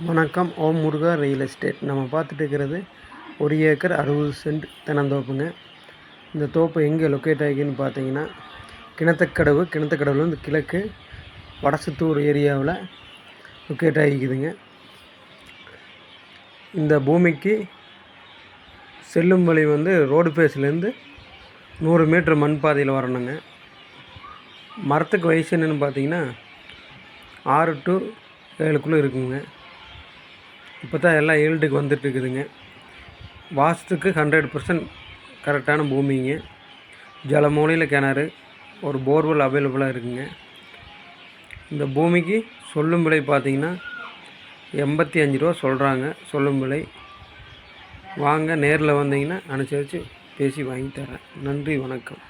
வணக்கம். ஓம் முருகா real estate. நம்ம பார்த்துட்டு இருக்கிறது 1 ஏக்கர் 60 சென்ட் தென்னந்தோப்புங்க. இந்த தோப்பு எங்கே லொக்கேட் ஆகிக்குன்னு பார்த்தீங்கன்னா, கிணத்துக்கடவுலேருந்து கிழக்கு வடசுத்தூர் ஏரியாவில் லொக்கேட் ஆகிக்குதுங்க. இந்த பூமிக்கு செல்லும் வழி ரோடு ஃபேஸ்லேருந்து 100 மீட்டர் மண் பாதையில் வரணுங்க. மரத்துக்கு வயசு என்னென்னு பார்த்தீங்கன்னா 6 to 7 இருக்குங்க. இப்போ தான் எல்லாம் ஈல்டுக்கு வந்துட்டுருக்குதுங்க. வாஸ்துக்கு 100% கரெக்டான பூமிங்க. ஜலமூலையில் கிணறு, ஒரு போர்வெல் அவைலபிளாக இருக்குங்க. இந்த பூமிக்கு சொல்லும் விலை பார்த்திங்கன்னா 85 ரூபா சொல்கிறாங்க. சொல்லும் விலை. வாங்க, நேரில் வந்தீங்கன்னா அனுசரித்து பேசி வாங்கி தரேன். நன்றி, வணக்கம்.